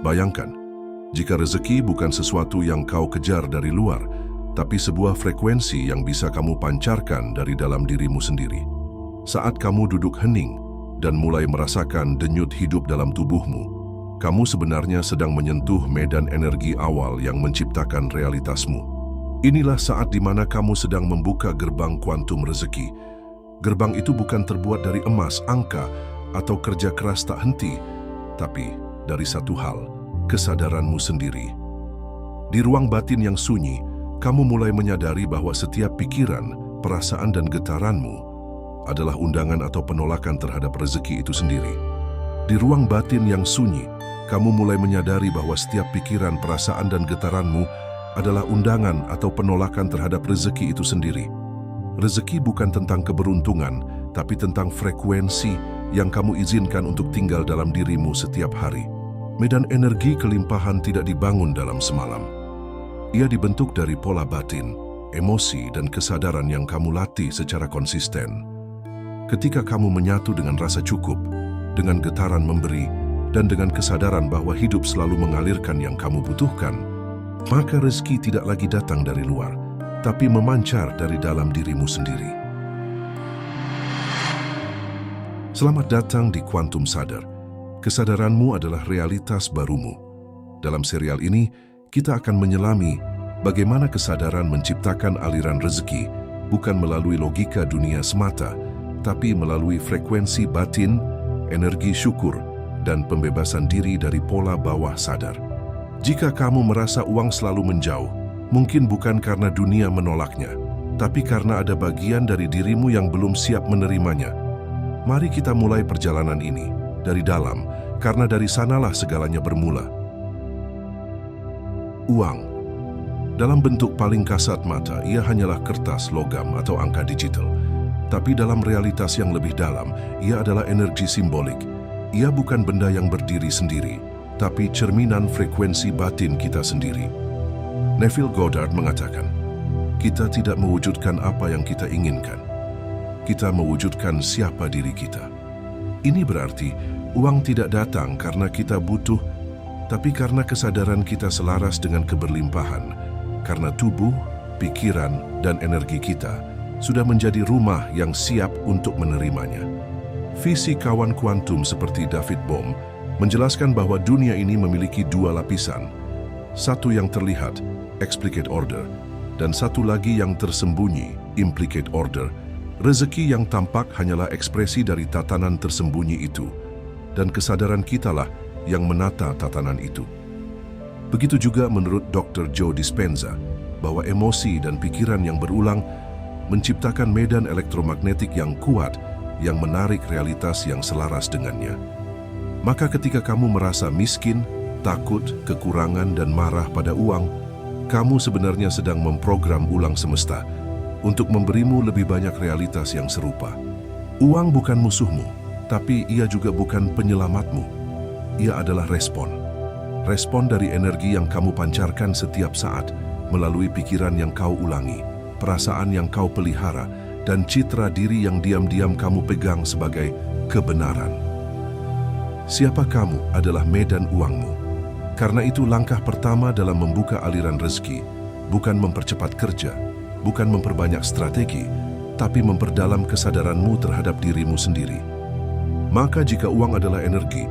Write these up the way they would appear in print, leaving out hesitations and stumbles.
Bayangkan, jika rezeki bukan sesuatu yang kau kejar dari luar, tapi sebuah frekuensi yang bisa kamu pancarkan dari dalam dirimu sendiri. Saat kamu duduk hening dan mulai merasakan denyut hidup dalam tubuhmu, kamu sebenarnya sedang menyentuh medan energi awal yang menciptakan realitasmu. Inilah saat di mana kamu sedang membuka gerbang kuantum rezeki. Gerbang itu bukan terbuat dari emas, angka, atau kerja keras tak henti, tapi dari satu hal, kesadaranmu sendiri. Di ruang batin yang sunyi, kamu mulai menyadari bahwa setiap pikiran, perasaan dan getaranmu adalah undangan atau penolakan terhadap rezeki itu sendiri. Di ruang batin yang sunyi, kamu mulai menyadari bahwa setiap pikiran, perasaan dan getaranmu adalah undangan atau penolakan terhadap rezeki itu sendiri. Rezeki bukan tentang keberuntungan, tapi tentang frekuensi yang kamu izinkan untuk tinggal dalam dirimu setiap hari. Medan energi kelimpahan tidak dibangun dalam semalam. Ia dibentuk dari pola batin, emosi, dan kesadaran yang kamu latih secara konsisten. Ketika kamu menyatu dengan rasa cukup, dengan getaran memberi, dan dengan kesadaran bahwa hidup selalu mengalirkan yang kamu butuhkan, maka rezeki tidak lagi datang dari luar, tapi memancar dari dalam dirimu sendiri. Selamat datang di Quantum Sadar. Kesadaranmu adalah realitas barumu. Dalam serial ini, kita akan menyelami bagaimana kesadaran menciptakan aliran rezeki bukan melalui logika dunia semata, tapi melalui frekuensi batin, energi syukur, dan pembebasan diri dari pola bawah sadar. Jika kamu merasa uang selalu menjauh, mungkin bukan karena dunia menolaknya, tapi karena ada bagian dari dirimu yang belum siap menerimanya. Mari kita mulai perjalanan ini dari dalam, karena dari sanalah segalanya bermula. Uang. Dalam bentuk paling kasat mata, ia hanyalah kertas, logam, atau angka digital. Tapi dalam realitas yang lebih dalam, ia adalah energi simbolik. Ia bukan benda yang berdiri sendiri, tapi cerminan frekuensi batin kita sendiri. Neville Goddard mengatakan, kita tidak mewujudkan apa yang kita inginkan. Kita mewujudkan siapa diri kita. Ini berarti, uang tidak datang karena kita butuh, tapi karena kesadaran kita selaras dengan keberlimpahan, karena tubuh, pikiran, dan energi kita sudah menjadi rumah yang siap untuk menerimanya. Fisikawan kuantum seperti David Bohm menjelaskan bahwa dunia ini memiliki dua lapisan, satu yang terlihat, explicate order, dan satu lagi yang tersembunyi, implicate order. Rezeki yang tampak hanyalah ekspresi dari tatanan tersembunyi itu, dan kesadaran kitalah yang menata tatanan itu. Begitu juga menurut Dr. Joe Dispenza, bahwa emosi dan pikiran yang berulang menciptakan medan elektromagnetik yang kuat yang menarik realitas yang selaras dengannya. Maka ketika kamu merasa miskin, takut, kekurangan, dan marah pada uang, kamu sebenarnya sedang memprogram ulang semesta untuk memberimu lebih banyak realitas yang serupa. Uang bukan musuhmu, tapi ia juga bukan penyelamatmu. Ia adalah respon. Respon dari energi yang kamu pancarkan setiap saat melalui pikiran yang kau ulangi, perasaan yang kau pelihara, dan citra diri yang diam-diam kamu pegang sebagai kebenaran. Siapa kamu adalah medan uangmu. Karena itu langkah pertama dalam membuka aliran rezeki bukan mempercepat kerja, bukan memperbanyak strategi, tapi memperdalam kesadaranmu terhadap dirimu sendiri. Maka jika uang adalah energi,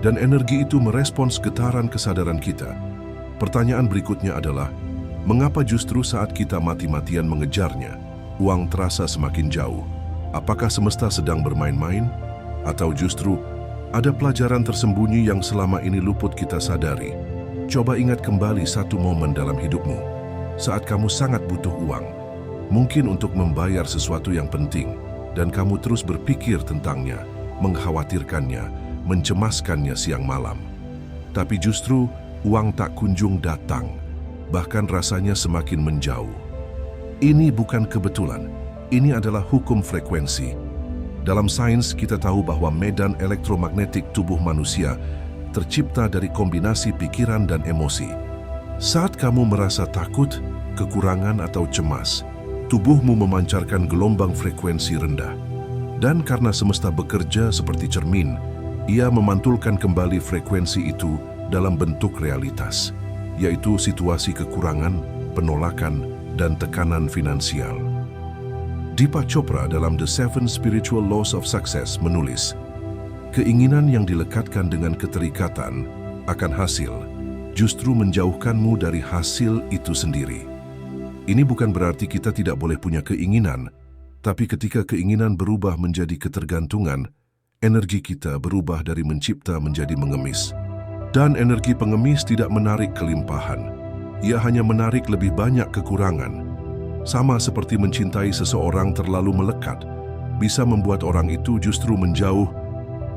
dan energi itu merespons getaran kesadaran kita, pertanyaan berikutnya adalah, mengapa justru saat kita mati-matian mengejarnya, uang terasa semakin jauh? Apakah semesta sedang bermain-main? Atau justru ada pelajaran tersembunyi yang selama ini luput kita sadari? Coba ingat kembali satu momen dalam hidupmu, saat kamu sangat butuh uang, mungkin untuk membayar sesuatu yang penting, dan kamu terus berpikir tentangnya, mengkhawatirkannya, mencemaskannya siang malam. Tapi justru uang tak kunjung datang, bahkan rasanya semakin menjauh. Ini bukan kebetulan, ini adalah hukum frekuensi. Dalam sains kita tahu bahwa medan elektromagnetik tubuh manusia tercipta dari kombinasi pikiran dan emosi. Saat kamu merasa takut, kekurangan atau cemas, tubuhmu memancarkan gelombang frekuensi rendah. Dan karena semesta bekerja seperti cermin, Ia memantulkan kembali frekuensi itu dalam bentuk realitas, yaitu situasi kekurangan, penolakan, dan tekanan finansial. Deepak Chopra dalam The Seven Spiritual Laws of Success menulis, keinginan yang dilekatkan dengan keterikatan akan hasil justru menjauhkanmu dari hasil itu sendiri. Ini bukan berarti kita tidak boleh punya keinginan, tapi ketika keinginan berubah menjadi ketergantungan, energi kita berubah dari mencipta menjadi mengemis. Dan energi pengemis tidak menarik kelimpahan. Ia hanya menarik lebih banyak kekurangan. Sama seperti mencintai seseorang terlalu melekat, bisa membuat orang itu justru menjauh.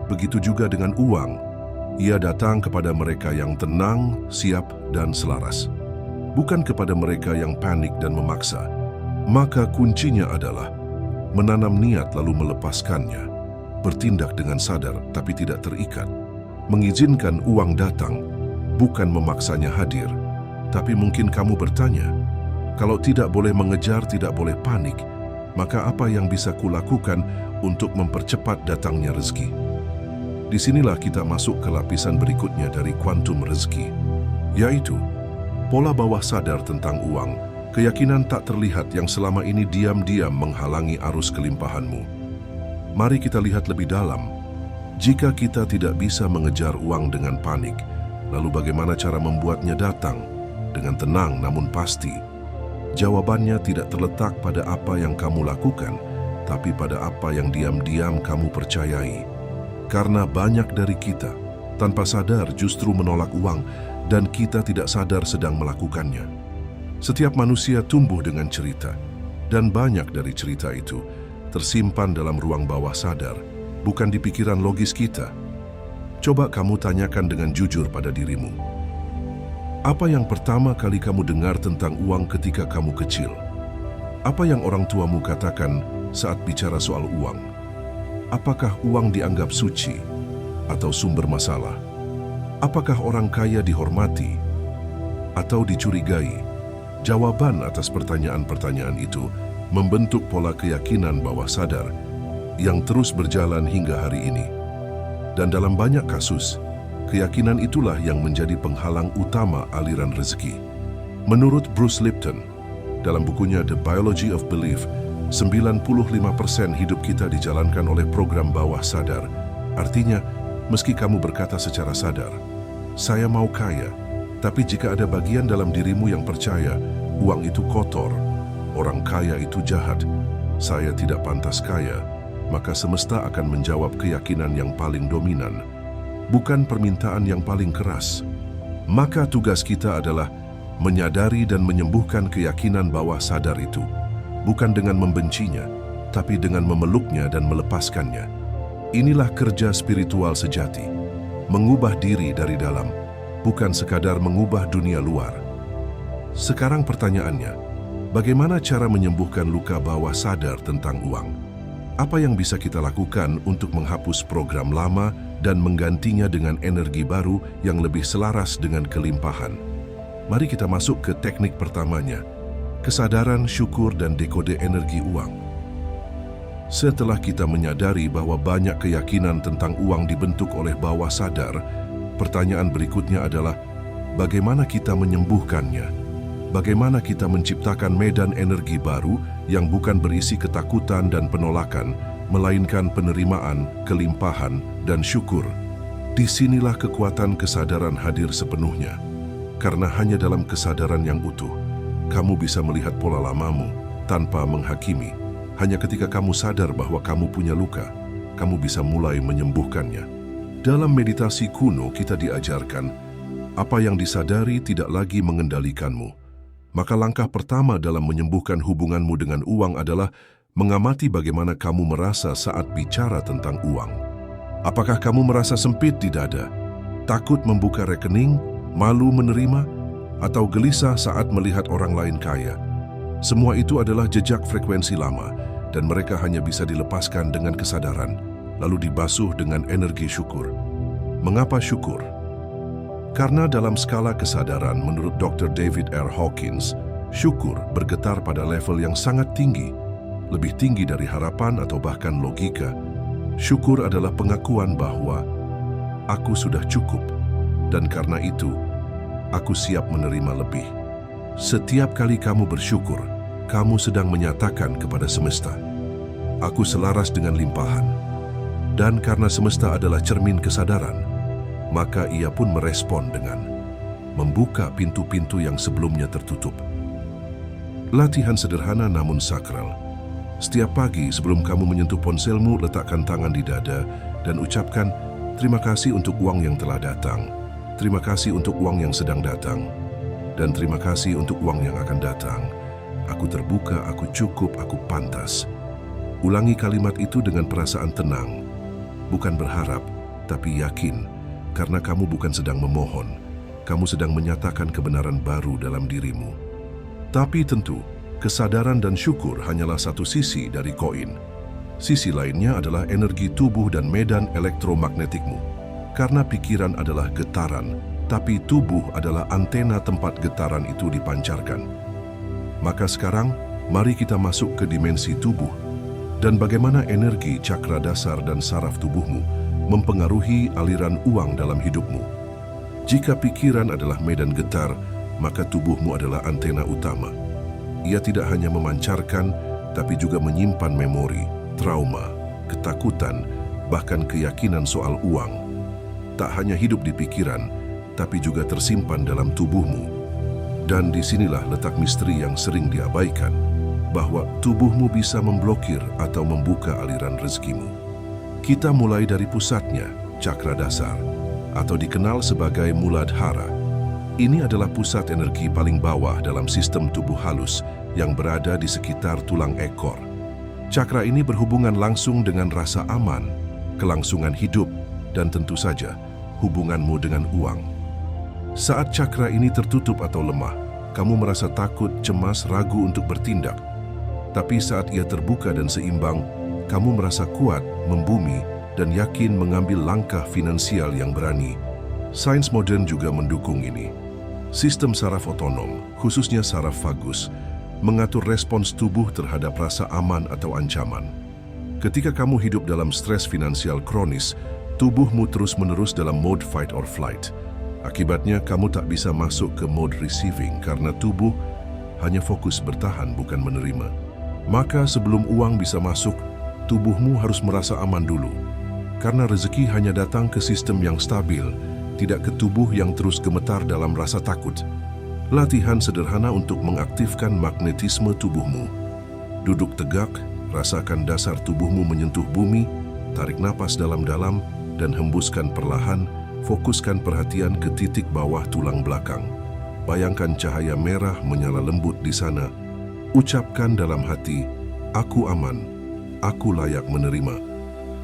Begitu juga dengan uang. Ia datang kepada mereka yang tenang, siap, dan selaras. Bukan kepada mereka yang panik dan memaksa. Maka kuncinya adalah menanam niat lalu melepaskannya, bertindak dengan sadar tapi tidak terikat, mengizinkan uang datang, bukan memaksanya hadir. Tapi mungkin kamu bertanya, kalau tidak boleh mengejar, tidak boleh panik, maka apa yang bisa kulakukan untuk mempercepat datangnya rezeki? Disinilah kita masuk ke lapisan berikutnya dari kuantum rezeki, yaitu pola bawah sadar tentang uang, keyakinan tak terlihat yang selama ini diam-diam menghalangi arus kelimpahanmu. Mari kita lihat lebih dalam. Jika kita tidak bisa mengejar uang dengan panik, lalu bagaimana cara membuatnya datang dengan tenang namun pasti? Jawabannya tidak terletak pada apa yang kamu lakukan, tapi pada apa yang diam-diam kamu percayai. Karena banyak dari kita, tanpa sadar justru menolak uang, dan kita tidak sadar sedang melakukannya. Setiap manusia tumbuh dengan cerita, dan banyak dari cerita itu tersimpan dalam ruang bawah sadar, bukan di pikiran logis kita. Coba kamu tanyakan dengan jujur pada dirimu. Apa yang pertama kali kamu dengar tentang uang ketika kamu kecil? Apa yang orang tuamu katakan saat bicara soal uang? Apakah uang dianggap suci atau sumber masalah? Apakah orang kaya dihormati atau dicurigai? Jawaban atas pertanyaan-pertanyaan itu membentuk pola keyakinan bawah sadar yang terus berjalan hingga hari ini. Dan dalam banyak kasus, keyakinan itulah yang menjadi penghalang utama aliran rezeki. Menurut Bruce Lipton, dalam bukunya The Biology of Belief, 95% hidup kita dijalankan oleh program bawah sadar. Artinya, meski kamu berkata secara sadar, saya mau kaya, tapi jika ada bagian dalam dirimu yang percaya, uang itu kotor, orang kaya itu jahat, saya tidak pantas kaya, maka semesta akan menjawab keyakinan yang paling dominan, bukan permintaan yang paling keras. Maka tugas kita adalah menyadari dan menyembuhkan keyakinan bawah sadar itu, bukan dengan membencinya, tapi dengan memeluknya dan melepaskannya. Inilah kerja spiritual sejati, mengubah diri dari dalam, bukan sekadar mengubah dunia luar. Sekarang pertanyaannya, bagaimana cara menyembuhkan luka bawah sadar tentang uang? Apa yang bisa kita lakukan untuk menghapus program lama dan menggantinya dengan energi baru yang lebih selaras dengan kelimpahan? Mari kita masuk ke teknik pertamanya, kesadaran, syukur, dan dekode energi uang. Setelah kita menyadari bahwa banyak keyakinan tentang uang dibentuk oleh bawah sadar, pertanyaan berikutnya adalah, bagaimana kita menyembuhkannya? Bagaimana kita menciptakan medan energi baru yang bukan berisi ketakutan dan penolakan, melainkan penerimaan, kelimpahan, dan syukur? Disinilah kekuatan kesadaran hadir sepenuhnya. Karena hanya dalam kesadaran yang utuh, kamu bisa melihat pola lamamu tanpa menghakimi. Hanya ketika kamu sadar bahwa kamu punya luka, kamu bisa mulai menyembuhkannya. Dalam meditasi kuno kita diajarkan, apa yang disadari tidak lagi mengendalikanmu. Maka langkah pertama dalam menyembuhkan hubunganmu dengan uang adalah mengamati bagaimana kamu merasa saat bicara tentang uang. Apakah kamu merasa sempit di dada, takut membuka rekening, malu menerima, atau gelisah saat melihat orang lain kaya? Semua itu adalah jejak frekuensi lama, dan mereka hanya bisa dilepaskan dengan kesadaran, lalu dibasuh dengan energi syukur. Mengapa syukur? Karena dalam skala kesadaran menurut Dr. David R. Hawkins, syukur bergetar pada level yang sangat tinggi, lebih tinggi dari harapan atau bahkan logika. Syukur adalah pengakuan bahwa aku sudah cukup, dan karena itu, aku siap menerima lebih. Setiap kali kamu bersyukur, kamu sedang menyatakan kepada semesta, aku selaras dengan limpahan. Dan karena semesta adalah cermin kesadaran, maka ia pun merespon dengan membuka pintu-pintu yang sebelumnya tertutup. Latihan sederhana namun sakral. Setiap pagi sebelum kamu menyentuh ponselmu, letakkan tangan di dada dan ucapkan, terima kasih untuk uang yang telah datang, terima kasih untuk uang yang sedang datang, dan terima kasih untuk uang yang akan datang. Aku terbuka, aku cukup, aku pantas. Ulangi kalimat itu dengan perasaan tenang, bukan berharap, tapi yakin, karena kamu bukan sedang memohon, kamu sedang menyatakan kebenaran baru dalam dirimu. Tapi tentu, kesadaran dan syukur hanyalah satu sisi dari koin. Sisi lainnya adalah energi tubuh dan medan elektromagnetikmu. Karena pikiran adalah getaran, tapi tubuh adalah antena tempat getaran itu dipancarkan. Maka sekarang, mari kita masuk ke dimensi tubuh dan bagaimana energi cakra dasar dan saraf tubuhmu mempengaruhi aliran uang dalam hidupmu. Jika pikiran adalah medan getar, maka tubuhmu adalah antena utama. Ia tidak hanya memancarkan, tapi juga menyimpan memori, trauma, ketakutan, bahkan keyakinan soal uang. Tak hanya hidup di pikiran, tapi juga tersimpan dalam tubuhmu. Dan disinilah letak misteri yang sering diabaikan, bahwa tubuhmu bisa memblokir atau membuka aliran rezekimu. Kita mulai dari pusatnya, cakra dasar, atau dikenal sebagai Muladhara. Ini adalah pusat energi paling bawah dalam sistem tubuh halus yang berada di sekitar tulang ekor. Cakra ini berhubungan langsung dengan rasa aman, kelangsungan hidup, dan tentu saja hubunganmu dengan uang. Saat cakra ini tertutup atau lemah, kamu merasa takut, cemas, ragu untuk bertindak. Tapi saat ia terbuka dan seimbang, kamu merasa kuat, membumi, dan yakin mengambil langkah finansial yang berani. Sains modern juga mendukung ini. Sistem saraf otonom, khususnya saraf vagus, mengatur respons tubuh terhadap rasa aman atau ancaman. Ketika kamu hidup dalam stres finansial kronis, tubuhmu terus-menerus dalam mode fight or flight. Akibatnya, kamu tak bisa masuk ke mode receiving karena tubuh hanya fokus bertahan, bukan menerima. Maka sebelum uang bisa masuk, tubuhmu harus merasa aman dulu. Karena rezeki hanya datang ke sistem yang stabil, tidak ke tubuh yang terus gemetar dalam rasa takut. Latihan sederhana untuk mengaktifkan magnetisme tubuhmu. Duduk tegak, rasakan dasar tubuhmu menyentuh bumi, tarik napas dalam-dalam, dan hembuskan perlahan, fokuskan perhatian ke titik bawah tulang belakang. Bayangkan cahaya merah menyala lembut di sana. Ucapkan dalam hati, aku aman, aku layak menerima,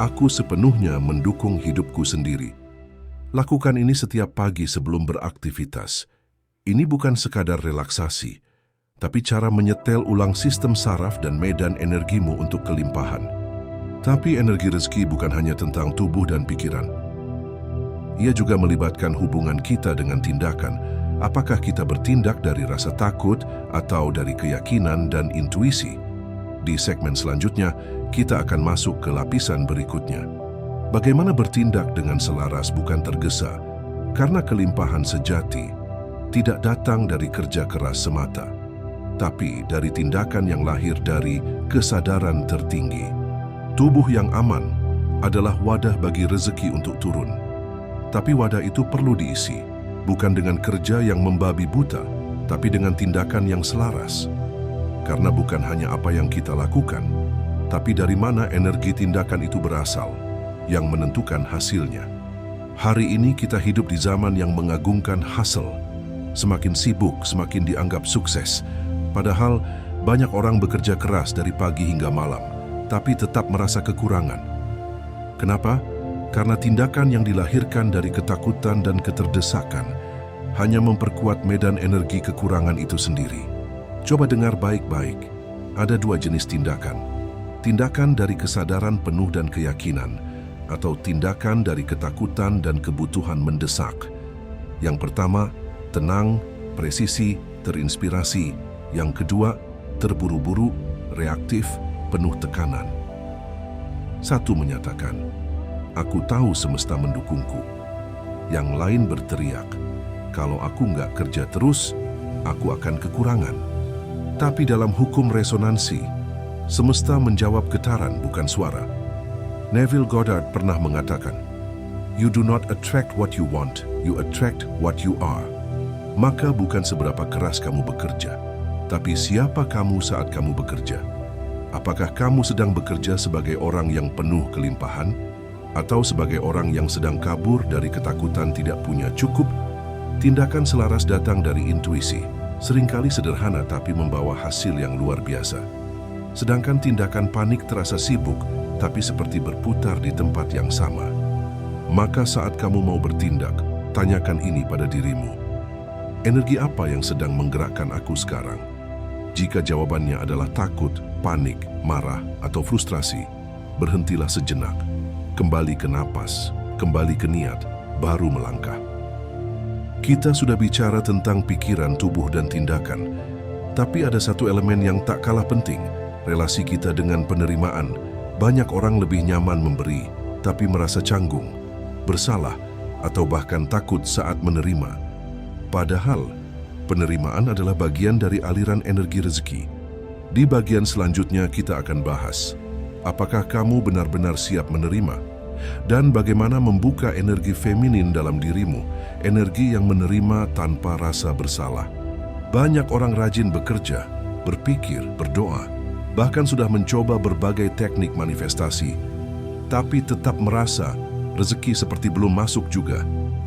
aku sepenuhnya mendukung hidupku sendiri. Lakukan ini setiap pagi sebelum beraktivitas. Ini bukan sekadar relaksasi, tapi cara menyetel ulang sistem saraf dan medan energimu untuk kelimpahan. Tapi energi rezeki bukan hanya tentang tubuh dan pikiran. Ia juga melibatkan hubungan kita dengan tindakan. Apakah kita bertindak dari rasa takut atau dari keyakinan dan intuisi? Di segmen selanjutnya, kita akan masuk ke lapisan berikutnya. Bagaimana bertindak dengan selaras bukan tergesa, karena kelimpahan sejati tidak datang dari kerja keras semata, tapi dari tindakan yang lahir dari kesadaran tertinggi. Tubuh yang aman adalah wadah bagi rezeki untuk turun. Tapi wadah itu perlu diisi, bukan dengan kerja yang membabi buta, tapi dengan tindakan yang selaras. Karena bukan hanya apa yang kita lakukan, tapi dari mana energi tindakan itu berasal, yang menentukan hasilnya. Hari ini kita hidup di zaman yang mengagungkan hustle. Semakin sibuk, semakin dianggap sukses. Padahal banyak orang bekerja keras dari pagi hingga malam, tapi tetap merasa kekurangan. Kenapa? Karena tindakan yang dilahirkan dari ketakutan dan keterdesakan hanya memperkuat medan energi kekurangan itu sendiri. Coba dengar baik-baik. Ada dua jenis tindakan. Tindakan dari kesadaran penuh dan keyakinan, atau tindakan dari ketakutan dan kebutuhan mendesak. Yang pertama, tenang, presisi, terinspirasi. Yang kedua, terburu-buru, reaktif, penuh tekanan. Satu menyatakan, aku tahu semesta mendukungku. yang lain berteriak, "Kalau aku nggak kerja terus, aku akan kekurangan." Tapi dalam hukum resonansi, semesta menjawab getaran bukan suara. Neville Goddard pernah mengatakan, "You do not attract what you want, you attract what you are." Maka bukan seberapa keras kamu bekerja, tapi siapa kamu saat kamu bekerja. Apakah kamu sedang bekerja sebagai orang yang penuh kelimpahan, atau sebagai orang yang sedang kabur dari ketakutan tidak punya cukup? Tindakan selaras datang dari intuisi, seringkali sederhana tapi membawa hasil yang luar biasa. Sedangkan tindakan panik terasa sibuk, tapi seperti berputar di tempat yang sama. Maka saat kamu mau bertindak, tanyakan ini pada dirimu. Energi apa yang sedang menggerakkan aku sekarang? Jika jawabannya adalah takut, panik, marah, atau frustrasi, berhentilah sejenak. Kembali ke napas, kembali ke niat, baru melangkah. Kita sudah bicara tentang pikiran, tubuh, dan tindakan. Tapi ada satu elemen yang tak kalah penting, relasi kita dengan penerimaan. Banyak orang lebih nyaman memberi, tapi merasa canggung, bersalah, atau bahkan takut saat menerima. Padahal, penerimaan adalah bagian dari aliran energi rezeki. Di bagian selanjutnya kita akan bahas, apakah kamu benar-benar siap menerima? Dan bagaimana membuka energi feminin dalam dirimu, energi yang menerima tanpa rasa bersalah. Banyak orang rajin bekerja, berpikir, berdoa, bahkan sudah mencoba berbagai teknik manifestasi, tapi tetap merasa rezeki seperti belum masuk juga.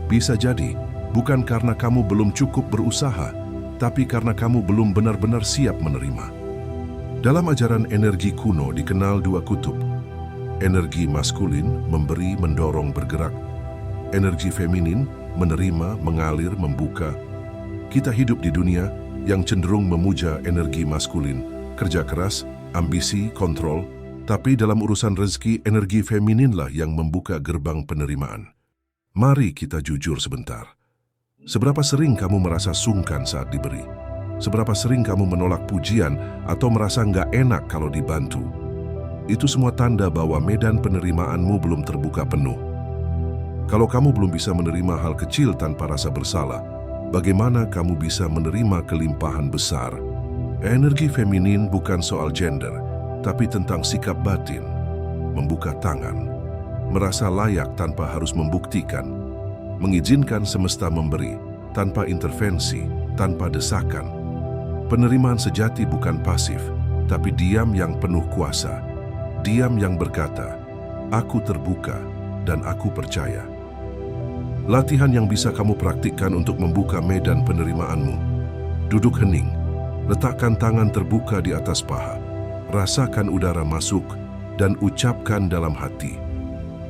Bisa jadi, bukan karena kamu belum cukup berusaha, tapi karena kamu belum benar-benar siap menerima. Dalam ajaran energi kuno dikenal dua kutub. Energi maskulin, memberi, mendorong, bergerak. Energi feminin, menerima, mengalir, membuka. Kita hidup di dunia yang cenderung memuja energi maskulin, kerja keras, ambisi, kontrol, tapi dalam urusan rezeki, energi femininlah yang membuka gerbang penerimaan. Mari kita jujur sebentar. Seberapa sering kamu merasa sungkan saat diberi? Seberapa sering kamu menolak pujian atau merasa nggak enak kalau dibantu? Itu semua tanda bahwa medan penerimaanmu belum terbuka penuh. Kalau kamu belum bisa menerima hal kecil tanpa rasa bersalah, bagaimana kamu bisa menerima kelimpahan besar? Energi feminin bukan soal gender, tapi tentang sikap batin, membuka tangan, merasa layak tanpa harus membuktikan, mengizinkan semesta memberi, tanpa intervensi, tanpa desakan. Penerimaan sejati bukan pasif, tapi diam yang penuh kuasa. Diam yang berkata, "Aku terbuka dan aku percaya." Latihan yang bisa kamu praktikkan untuk membuka medan penerimaanmu. Duduk hening, letakkan tangan terbuka di atas paha, rasakan udara masuk, dan ucapkan dalam hati,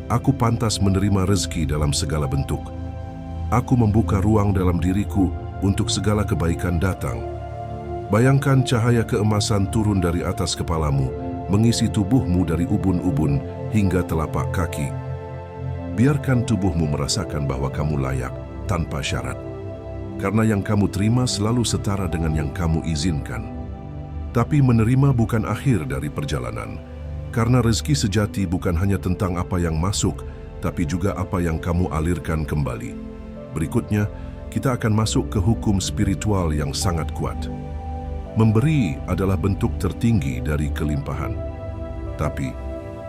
"Aku pantas menerima rezeki dalam segala bentuk. Aku membuka ruang dalam diriku untuk segala kebaikan datang." Bayangkan cahaya keemasan turun dari atas kepalamu, mengisi tubuhmu dari ubun-ubun hingga telapak kaki. Biarkan tubuhmu merasakan bahwa kamu layak tanpa syarat. Karena yang kamu terima selalu setara dengan yang kamu izinkan. Tapi menerima bukan akhir dari perjalanan. Karena rezeki sejati bukan hanya tentang apa yang masuk, tapi juga apa yang kamu alirkan kembali. Berikutnya, kita akan masuk ke hukum spiritual yang sangat kuat. Memberi adalah bentuk tertinggi dari kelimpahan. Tapi,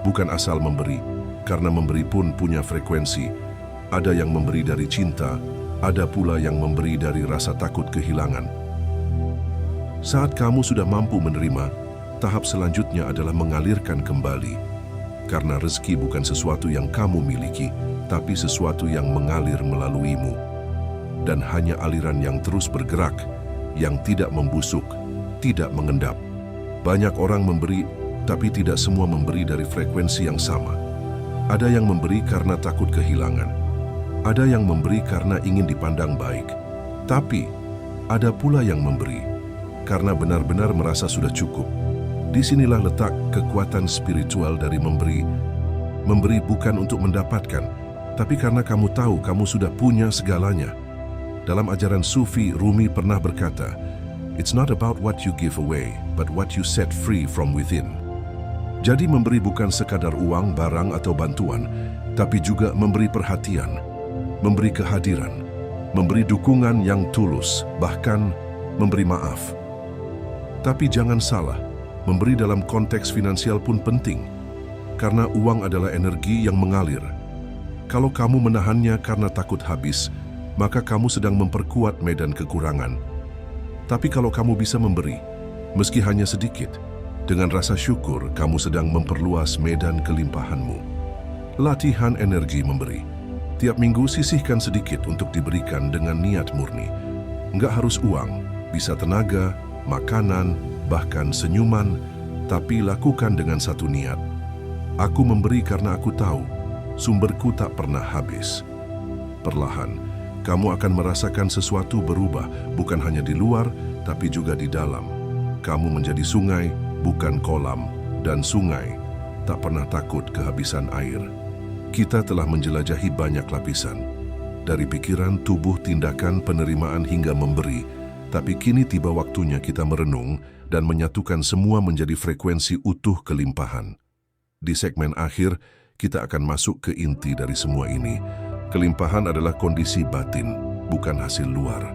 bukan asal memberi, karena memberi pun punya frekuensi. Ada yang memberi dari cinta, ada pula yang memberi dari rasa takut kehilangan. Saat kamu sudah mampu menerima, tahap selanjutnya adalah mengalirkan kembali. Karena rezeki bukan sesuatu yang kamu miliki, tapi sesuatu yang mengalir melaluimu. Dan hanya aliran yang terus bergerak, yang tidak membusuk, tidak mengendap. Banyak orang memberi, tapi tidak semua memberi dari frekuensi yang sama. Ada yang memberi karena takut kehilangan. Ada yang memberi karena ingin dipandang baik. Tapi, ada pula yang memberi karena benar-benar merasa sudah cukup. Disinilah letak kekuatan spiritual dari memberi. Memberi bukan untuk mendapatkan, tapi karena kamu tahu kamu sudah punya segalanya. Dalam ajaran Sufi, Rumi pernah berkata, "It's not about what you give away, but what you set free from within." Jadi memberi bukan sekadar uang, barang, atau bantuan, tapi juga memberi perhatian. memberi kehadiran, memberi dukungan yang tulus, bahkan memberi maaf. Tapi jangan salah, memberi dalam konteks finansial pun penting, karena uang adalah energi yang mengalir. Kalau kamu menahannya karena takut habis, maka kamu sedang memperkuat medan kekurangan. Tapi kalau kamu bisa memberi, meski hanya sedikit, dengan rasa syukur kamu sedang memperluas medan kelimpahanmu. Latihan energi memberi. Tiap minggu sisihkan sedikit untuk diberikan dengan niat murni. Nggak harus uang, bisa tenaga, makanan, bahkan senyuman, tapi lakukan dengan satu niat. Aku memberi karena aku tahu sumberku tak pernah habis. Perlahan, kamu akan merasakan sesuatu berubah, bukan hanya di luar, tapi juga di dalam. Kamu menjadi sungai, bukan kolam, dan sungai tak pernah takut kehabisan air. Kita telah menjelajahi banyak lapisan, dari pikiran, tubuh, tindakan, penerimaan hingga memberi, tapi kini tiba waktunya kita merenung dan menyatukan semua menjadi frekuensi utuh kelimpahan. Di segmen akhir, kita akan masuk ke inti dari semua ini. Kelimpahan adalah kondisi batin, bukan hasil luar.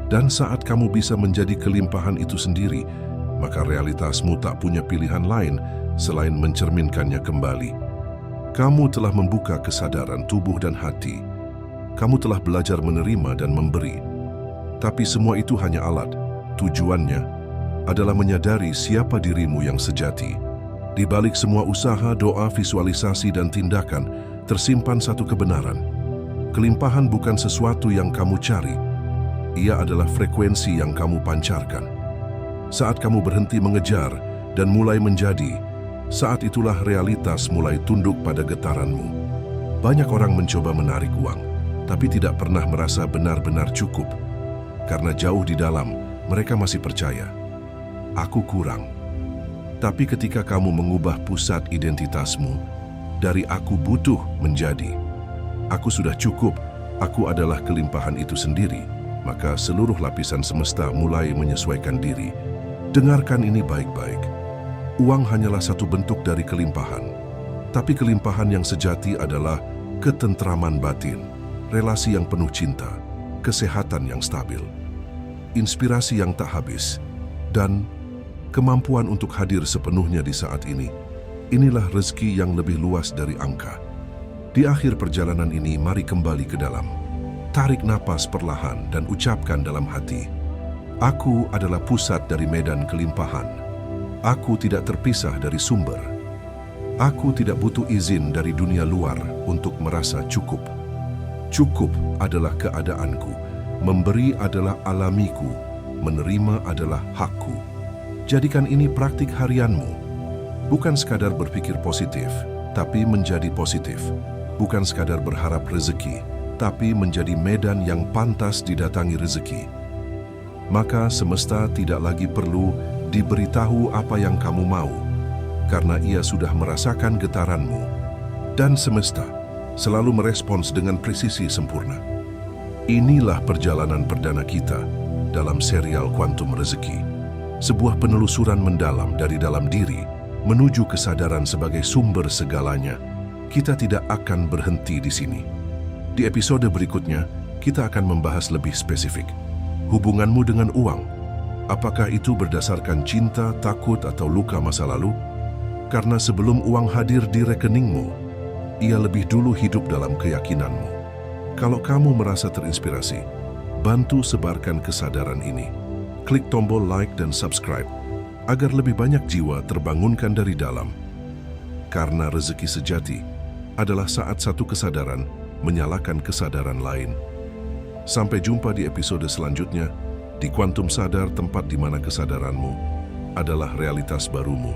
Dan saat kamu bisa menjadi kelimpahan itu sendiri, maka realitasmu tak punya pilihan lain selain mencerminkannya kembali. Kamu telah membuka kesadaran tubuh dan hati. Kamu telah belajar menerima dan memberi. Tapi semua itu hanya alat. Tujuannya adalah menyadari siapa dirimu yang sejati. Di balik semua usaha, doa, visualisasi, dan tindakan, tersimpan satu kebenaran. Kelimpahan bukan sesuatu yang kamu cari. Ia adalah frekuensi yang kamu pancarkan. Saat kamu berhenti mengejar dan mulai menjadi, saat itulah realitas mulai tunduk pada getaranmu. Banyak orang mencoba menarik uang, tapi tidak pernah merasa benar-benar cukup. Karena jauh di dalam, mereka masih percaya, aku kurang. Tapi ketika kamu mengubah pusat identitasmu, dari aku butuh menjadi, aku sudah cukup, aku adalah kelimpahan itu sendiri, maka seluruh lapisan semesta mulai menyesuaikan diri. Dengarkan ini baik-baik. Uang hanyalah satu bentuk dari kelimpahan, tapi kelimpahan yang sejati adalah ketentraman batin, relasi yang penuh cinta, kesehatan yang stabil, inspirasi yang tak habis, dan kemampuan untuk hadir sepenuhnya di saat ini. Inilah rezeki yang lebih luas dari angka. Di akhir perjalanan ini, mari kembali ke dalam. Tarik napas perlahan dan ucapkan dalam hati, aku adalah pusat dari medan kelimpahan. Aku tidak terpisah dari sumber. Aku tidak butuh izin dari dunia luar untuk merasa cukup. Cukup adalah keadaanku. Memberi adalah alamiku. Menerima adalah hakku. Jadikan ini praktik harianmu. Bukan sekadar berpikir positif, tapi menjadi positif. Bukan sekadar berharap rezeki, tapi menjadi medan yang pantas didatangi rezeki. Maka semesta tidak lagi perlu diberitahu apa yang kamu mau, karena ia sudah merasakan getaranmu. Dan semesta selalu merespons dengan presisi sempurna. Inilah perjalanan perdana kita dalam serial Kuantum Rezeki. Sebuah penelusuran mendalam dari dalam diri menuju kesadaran sebagai sumber segalanya. Kita tidak akan berhenti di sini. Di episode berikutnya, kita akan membahas lebih spesifik. Hubunganmu dengan uang. Apakah itu berdasarkan cinta, takut, atau luka masa lalu? Karena sebelum uang hadir di rekeningmu, ia lebih dulu hidup dalam keyakinanmu. Kalau kamu merasa terinspirasi, bantu sebarkan kesadaran ini. Klik tombol like dan subscribe, agar lebih banyak jiwa terbangunkan dari dalam. Karena rezeki sejati adalah saat satu kesadaran menyalakan kesadaran lain. Sampai jumpa di episode selanjutnya. Di Kuantum Sadar, tempat di mana kesadaranmu adalah realitas barumu.